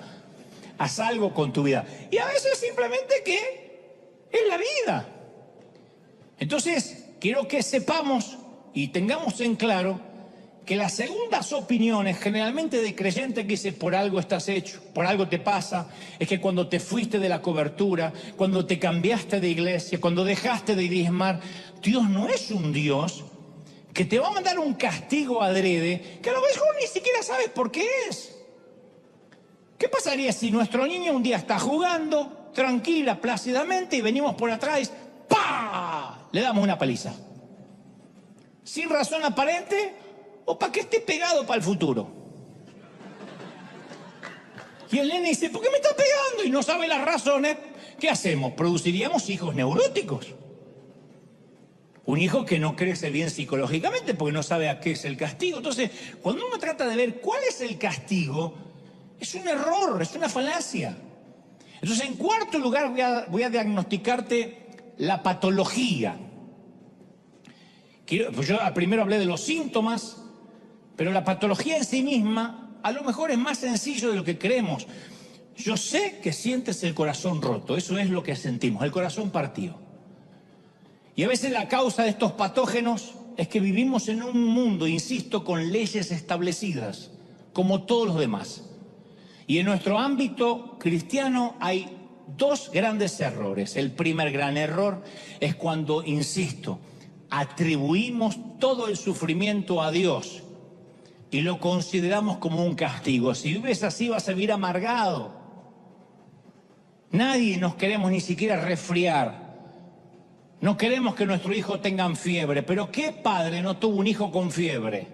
Haz algo con tu vida. Y a veces simplemente que es la vida. Entonces, quiero que sepamos y tengamos en claro que las segundas opiniones, generalmente de creyente que dice, por algo estás hecho, por algo te pasa, es que cuando te fuiste de la cobertura, cuando te cambiaste de iglesia, cuando dejaste de diezmar, Dios no es un Dios que te va a mandar un castigo adrede, que a lo mejor ni siquiera sabes por qué es. ¿Qué pasaría si nuestro niño un día está jugando, tranquila, plácidamente, y venimos por atrás y ¡pah! Le damos una paliza? Sin razón aparente, o para que esté pegado para el futuro. Y el nene dice, ¿por qué me está pegando? Y no sabe las razones. ¿Qué hacemos? Produciríamos hijos neuróticos. Un hijo que no crece bien psicológicamente porque no sabe a qué es el castigo. Entonces, cuando uno trata de ver cuál es el castigo, es un error, es una falacia. Entonces, en cuarto lugar, voy a diagnosticarte la patología. Pues yo primero hablé de los síntomas, pero la patología en sí misma a lo mejor es más sencillo de lo que creemos. Yo sé que sientes el corazón roto, eso es lo que sentimos, el corazón partido. Y a veces la causa de estos patógenos es que vivimos en un mundo, insisto, con leyes establecidas, como todos los demás. Y en nuestro ámbito cristiano hay dos grandes errores. El primer gran error es cuando, insisto, atribuimos todo el sufrimiento a Dios y lo consideramos como un castigo. Si vives así vas a vivir amargado. Nadie nos queremos ni siquiera resfriar. No queremos que nuestro hijo tenga fiebre. Pero ¿qué padre no tuvo un hijo con fiebre?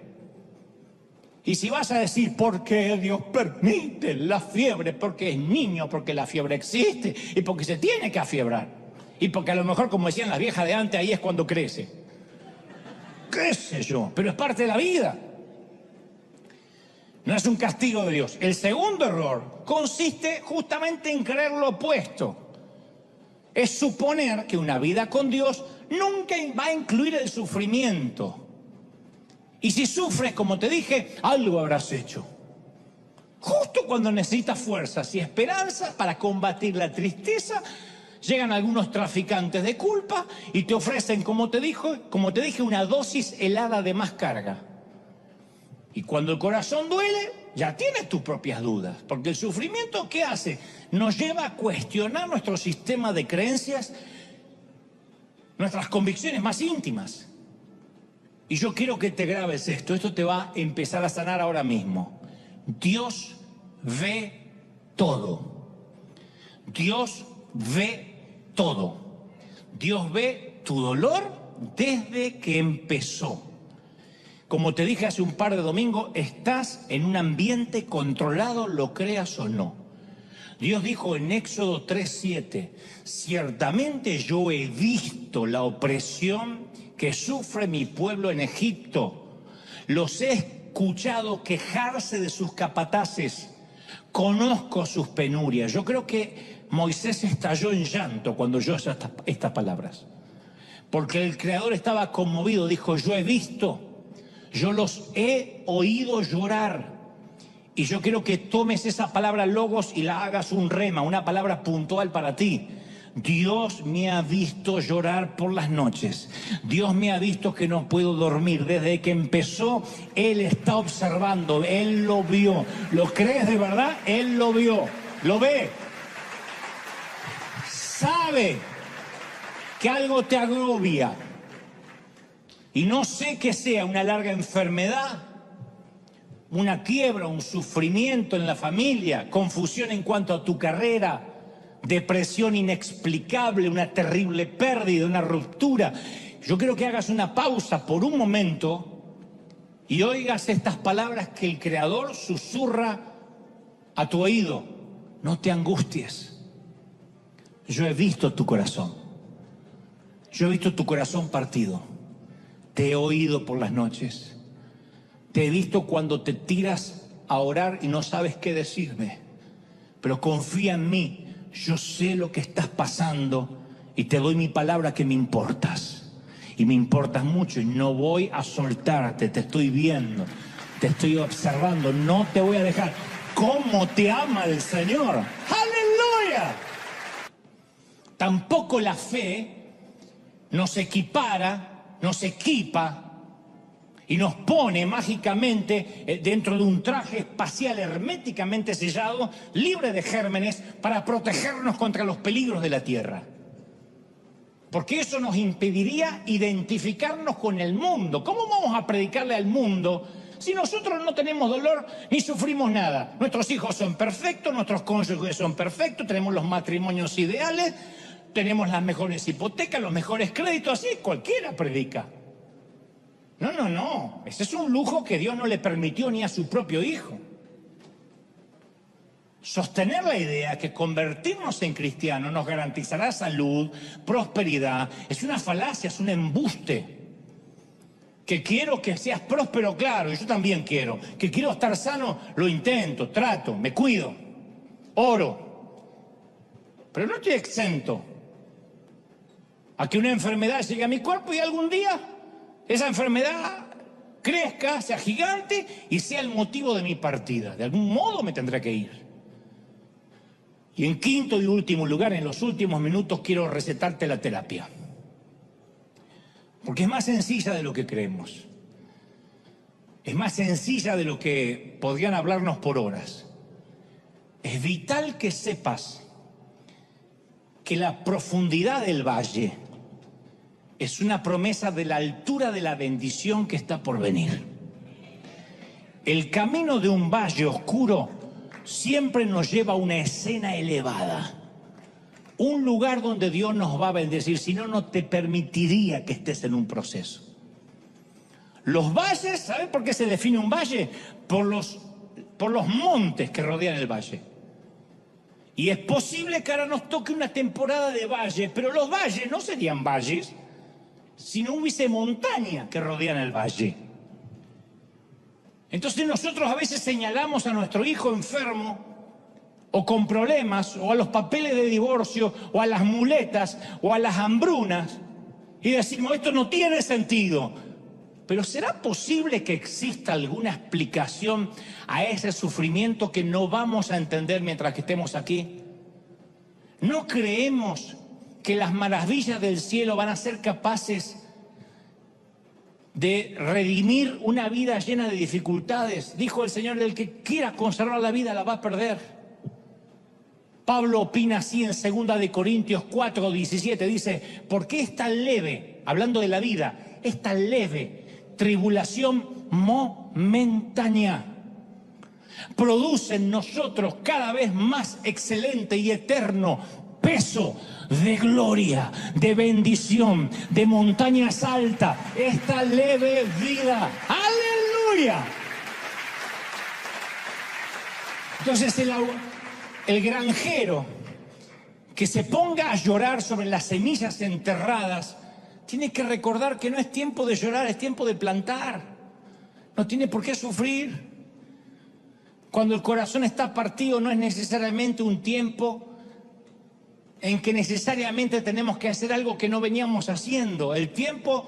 Y si vas a decir, ¿por qué Dios permite la fiebre? Porque es niño, porque la fiebre existe y porque se tiene que afiebrar. Y porque a lo mejor, como decían las viejas de antes, ahí es cuando crece. ¿Qué sé yo? Pero es parte de la vida. No es un castigo de Dios. El segundo error consiste justamente en creer lo opuesto. Es suponer que una vida con Dios nunca va a incluir el sufrimiento. Y si sufres, como te dije, algo habrás hecho. Justo cuando necesitas fuerzas y esperanza para combatir la tristeza, llegan algunos traficantes de culpa y te ofrecen, como te dije, una dosis helada de más carga. Y cuando el corazón duele, ya tienes tus propias dudas. Porque el sufrimiento, ¿qué hace? Nos lleva a cuestionar nuestro sistema de creencias, nuestras convicciones más íntimas. Y yo quiero que te grabes esto. Esto te va a empezar a sanar ahora mismo. Dios ve todo. Dios ve todo. Dios ve tu dolor desde que empezó. Como te dije hace un par de domingos, estás en un ambiente controlado, lo creas o no. Dios dijo en Éxodo 3:7, ciertamente yo he visto la opresión que sufre mi pueblo en Egipto. Los he escuchado quejarse de sus capataces. Conozco sus penurias. Yo creo que Moisés estalló en llanto cuando oyó estas palabras. Porque el Creador estaba conmovido. Dijo, yo he visto, yo los he oído llorar. Y yo quiero que tomes esa palabra logos y la hagas un rema, una palabra puntual para ti. Dios me ha visto llorar por las noches. Dios me ha visto que no puedo dormir. Desde que empezó, Él está observando. Él lo vio. ¿Lo crees de verdad? Él lo vio. Lo ve. Sabe que algo te agobia. Y no sé que sea una larga enfermedad, una quiebra, un sufrimiento en la familia, confusión en cuanto a tu carrera, depresión inexplicable, una terrible pérdida, una ruptura. Yo quiero que hagas una pausa por un momento y oigas estas palabras que el Creador susurra a tu oído. No te angusties. Yo he visto tu corazón. Yo he visto tu corazón partido. Te he oído por las noches. Te he visto cuando te tiras a orar y no sabes qué decirme. Pero confía en mí. Yo sé lo que estás pasando y te doy mi palabra que me importas. Y me importas mucho y no voy a soltarte. Te estoy viendo, te estoy observando. No te voy a dejar. ¿Cómo te ama el Señor? ¡Aleluya! Tampoco la fe nos equipara, nos equipa y nos pone mágicamente dentro de un traje espacial herméticamente sellado, libre de gérmenes, para protegernos contra los peligros de la tierra. Porque eso nos impediría identificarnos con el mundo. ¿Cómo vamos a predicarle al mundo si nosotros no tenemos dolor ni sufrimos nada? Nuestros hijos son perfectos, nuestros cónyuges son perfectos, tenemos los matrimonios ideales, tenemos las mejores hipotecas, los mejores créditos, así cualquiera predica. No. Ese es un lujo que Dios no le permitió ni a su propio hijo. Sostener la idea que convertirnos en cristianos nos garantizará salud, prosperidad, es una falacia, es un embuste. Que quiero que seas próspero, claro, y yo también quiero. Que quiero estar sano, lo intento, trato, me cuido, oro. Pero no estoy exento a que una enfermedad llegue a mi cuerpo y algún día esa enfermedad crezca, sea gigante y sea el motivo de mi partida. De algún modo me tendré que ir. Y en quinto y último lugar, en los últimos minutos, quiero recetarte la terapia. Porque es más sencilla de lo que creemos. Es más sencilla de lo que podrían hablarnos por horas. Es vital que sepas que la profundidad del valle es una promesa de la altura de la bendición que está por venir. El camino de un valle oscuro siempre nos lleva a una escena elevada. Un lugar donde Dios nos va a bendecir, si no, no te permitiría que estés en un proceso. Los valles, ¿sabes por qué se define un valle? Por los montes que rodean el valle. Y es posible que ahora nos toque una temporada de valle, pero los valles no serían valles si no hubiese montaña que rodean el valle. Entonces nosotros a veces señalamos a nuestro hijo enfermo o con problemas, o a los papeles de divorcio, o a las muletas, o a las hambrunas, y decimos, esto no tiene sentido. Pero ¿será posible que exista alguna explicación a ese sufrimiento que no vamos a entender mientras que estemos aquí? ¿No creemos que las maravillas del cielo van a ser capaces de redimir una vida llena de dificultades? Dijo el Señor, el que quiera conservar la vida la va a perder. Pablo opina así en 2 de Corintios 4:17, dice, ¿por qué es tan leve, hablando de la vida, es tan leve, tribulación momentánea, produce en nosotros cada vez más excelente y eterno peso de gloria, de bendición, de montañas altas, esta leve vida. ¡Aleluya! Entonces el granjero que se ponga a llorar sobre las semillas enterradas tiene que recordar que no es tiempo de llorar, es tiempo de plantar. No tiene por qué sufrir. Cuando el corazón está partido no es necesariamente un tiempo en que necesariamente tenemos que hacer algo que no veníamos haciendo. El tiempo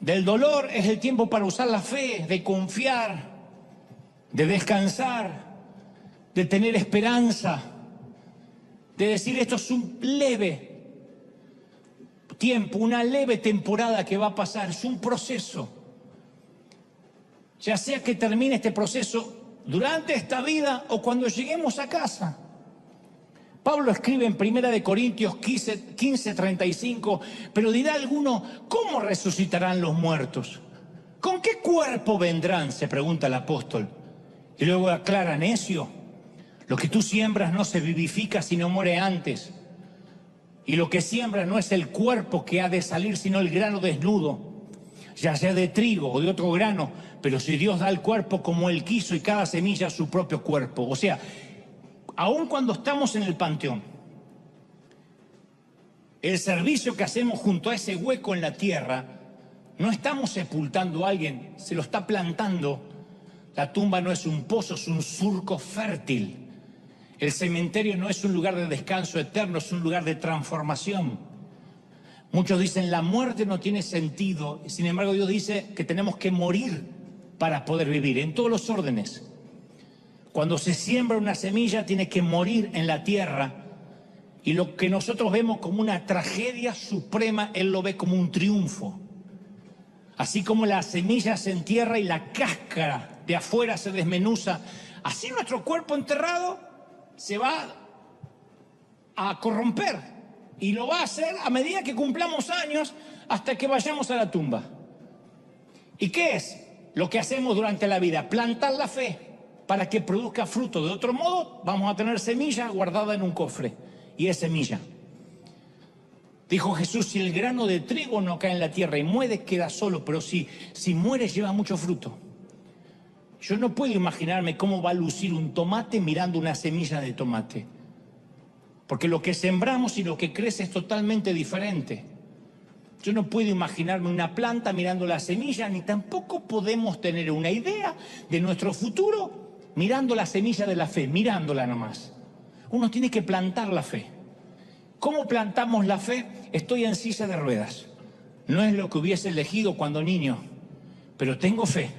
del dolor es el tiempo para usar la fe, de confiar, de descansar, de tener esperanza, de decir esto es un leve tiempo, una leve temporada que va a pasar, es un proceso. Ya sea que termine este proceso durante esta vida o cuando lleguemos a casa. Pablo escribe en 1 Corintios 15:35, pero dirá alguno, ¿cómo resucitarán los muertos? ¿Con qué cuerpo vendrán?, se pregunta el apóstol. Y luego aclara, necio, lo que tú siembras no se vivifica sino muere antes. Y lo que siembras no es el cuerpo que ha de salir, sino el grano desnudo, ya sea de trigo o de otro grano. Pero si Dios da el cuerpo como Él quiso y cada semilla su propio cuerpo. O sea, aun cuando estamos en el panteón, el servicio que hacemos junto a ese hueco en la tierra, no estamos sepultando a alguien, se lo está plantando. La tumba no es un pozo, es un surco fértil. El cementerio no es un lugar de descanso eterno, es un lugar de transformación. Muchos dicen la muerte no tiene sentido, sin embargo Dios dice que tenemos que morir para poder vivir, en todos los órdenes. Cuando se siembra una semilla tiene que morir en la tierra, y lo que nosotros vemos como una tragedia suprema, Él lo ve como un triunfo. Así como la semilla se entierra y la cáscara de afuera se desmenuza, así nuestro cuerpo enterrado se va a corromper, y lo va a hacer a medida que cumplamos años hasta que vayamos a la tumba. ¿Y qué es lo que hacemos durante la vida? Plantar la fe para que produzca fruto. De otro modo vamos a tener semilla guardada en un cofre, y es semilla. Dijo Jesús, si el grano de trigo no cae en la tierra y muere, queda solo, pero si muere lleva mucho fruto. Yo no puedo imaginarme cómo va a lucir un tomate mirando una semilla de tomate. Porque lo que sembramos y lo que crece es totalmente diferente. Yo no puedo imaginarme una planta mirando la semilla, ni tampoco podemos tener una idea de nuestro futuro mirando la semilla de la fe, mirándola nomás. Uno tiene que plantar la fe. ¿Cómo plantamos la fe? Estoy en silla de ruedas. No es lo que hubiese elegido cuando niño, pero tengo fe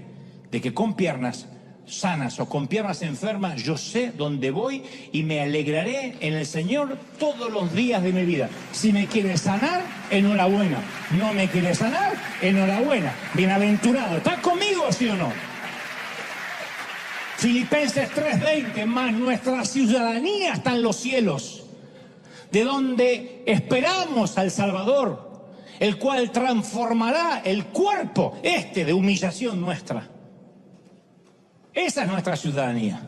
de que con piernas sanas o con piernas enfermas, yo sé dónde voy y me alegraré en el Señor todos los días de mi vida. Si me quiere sanar, enhorabuena. No me quiere sanar, enhorabuena. Bienaventurado. ¿Estás conmigo, sí o no? Filipenses 3:20, más nuestra ciudadanía está en los cielos, de donde esperamos al Salvador, el cual transformará el cuerpo de humillación nuestra. Esa es nuestra ciudadanía.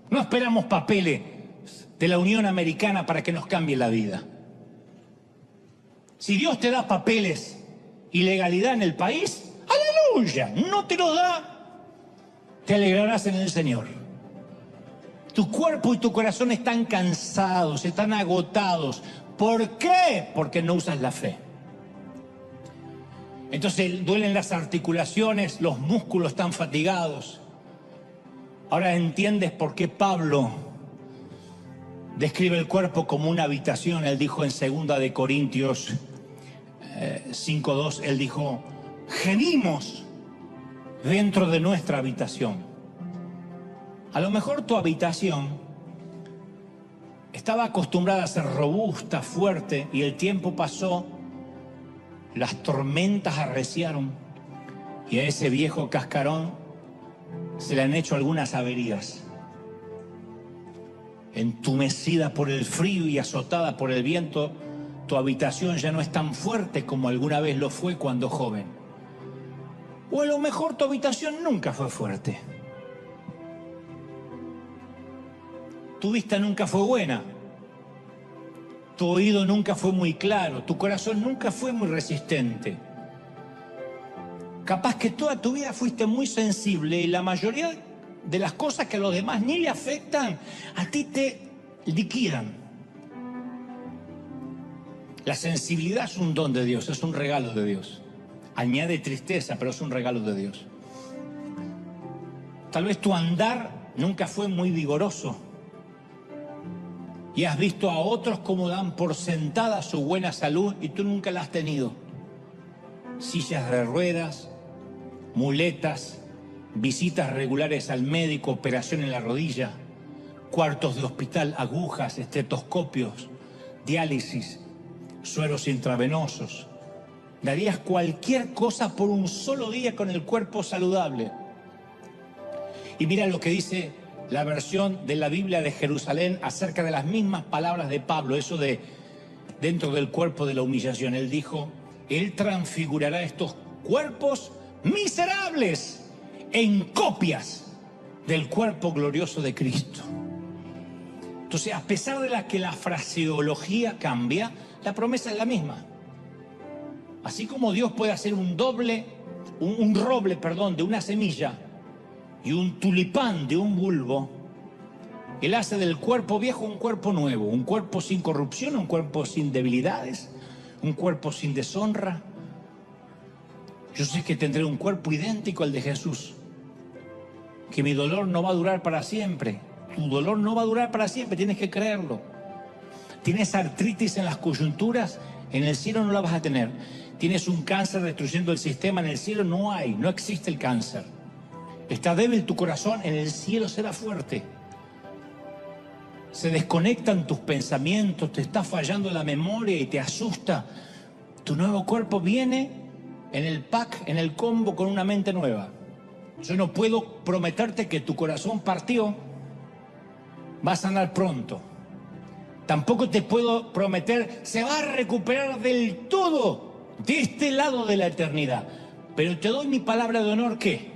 No esperamos papeles de la Unión Americana para que nos cambie la vida. Si Dios te da papeles y legalidad en el país, ¡aleluya! No te los da, te alegrarás en el Señor. Tu cuerpo y tu corazón están cansados, están agotados. ¿Por qué? Porque no usas la fe. Entonces duelen las articulaciones, los músculos están fatigados. Ahora entiendes por qué Pablo describe el cuerpo como una habitación. Él dijo en 2 Corintios 5:2, él dijo, gemimos dentro de nuestra habitación. A lo mejor tu habitación estaba acostumbrada a ser robusta, fuerte, y el tiempo pasó, las tormentas arreciaron, y a ese viejo cascarón se le han hecho algunas averías. Entumecida por el frío y azotada por el viento, tu habitación ya no es tan fuerte como alguna vez lo fue cuando joven. O a lo mejor tu habitación nunca fue fuerte. Tu vista nunca fue buena. Tu oído nunca fue muy claro. Tu corazón nunca fue muy resistente. Capaz que toda tu vida fuiste muy sensible y la mayoría de las cosas que a los demás ni le afectan, a ti te liquidan. La sensibilidad es un don de Dios, es un regalo de Dios. Añade tristeza, pero es un regalo de Dios. Tal vez tu andar nunca fue muy vigoroso y has visto a otros como dan por sentada su buena salud y tú nunca la has tenido. Sillas de ruedas, muletas, visitas regulares al médico, operación en la rodilla, cuartos de hospital, agujas, estetoscopios, diálisis, sueros intravenosos. Darías cualquier cosa por un solo día con el cuerpo saludable. Y mira lo que dice la versión de la Biblia de Jerusalén acerca de las mismas palabras de Pablo, eso de dentro del cuerpo de la humillación. Él dijo, Él transfigurará estos cuerpos miserables en copias del cuerpo glorioso de Cristo. Entonces, a pesar de que la fraseología cambia, la promesa es la misma. Así como Dios puede hacer un roble, de una semilla y un tulipán de un bulbo, Él hace del cuerpo viejo un cuerpo nuevo, un cuerpo sin corrupción, un cuerpo sin debilidades, un cuerpo sin deshonra. Yo sé que tendré un cuerpo idéntico al de Jesús, que mi dolor no va a durar para siempre. Tu dolor no va a durar para siempre, tienes que creerlo. Tienes artritis en las coyunturas, en el cielo no la vas a tener. Tienes un cáncer destruyendo el sistema, en el cielo no existe el cáncer. Está débil tu corazón, en el cielo será fuerte. Se desconectan tus pensamientos, te está fallando la memoria y te asusta. Tu nuevo cuerpo viene en el pack, en el combo con una mente nueva. Yo no puedo prometerte que tu corazón partió va a sanar pronto. Tampoco te puedo prometer se va a recuperar del todo de este lado de la eternidad. Pero te doy mi palabra de honor que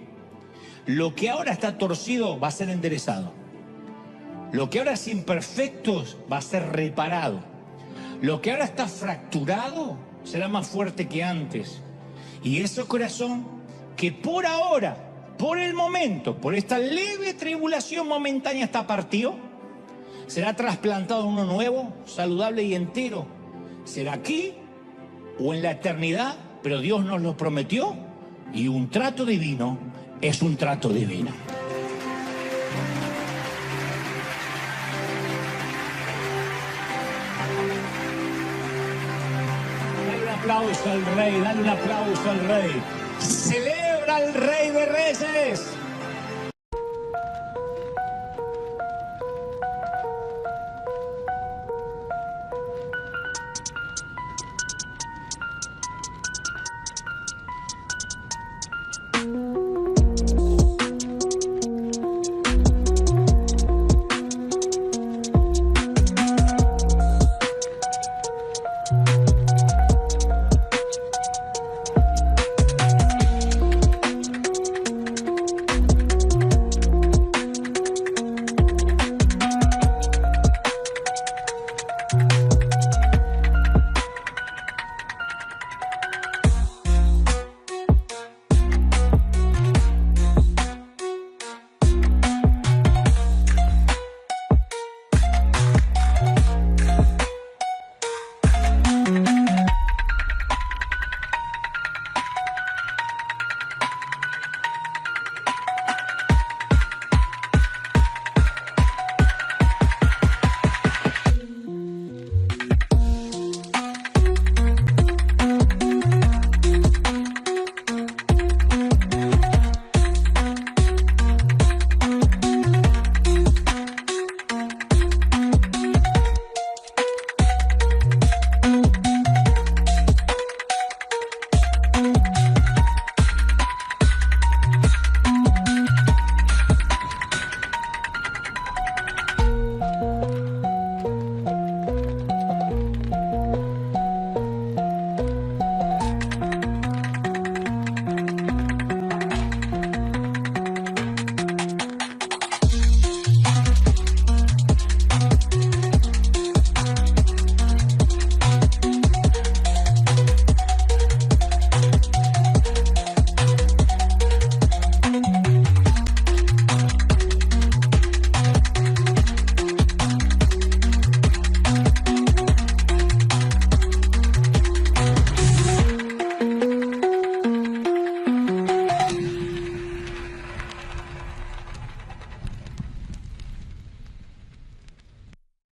lo que ahora está torcido va a ser enderezado. Lo que ahora es imperfecto va a ser reparado. Lo que ahora está fracturado será más fuerte que antes. Y ese corazón que por ahora, por el momento, por esta leve tribulación momentánea está partido, será trasplantado uno nuevo, saludable y entero. Será aquí o en la eternidad, pero Dios nos lo prometió y un trato divino es un trato divino. Dale un aplauso al Rey, dale un aplauso al Rey. Celebra al Rey de Reyes.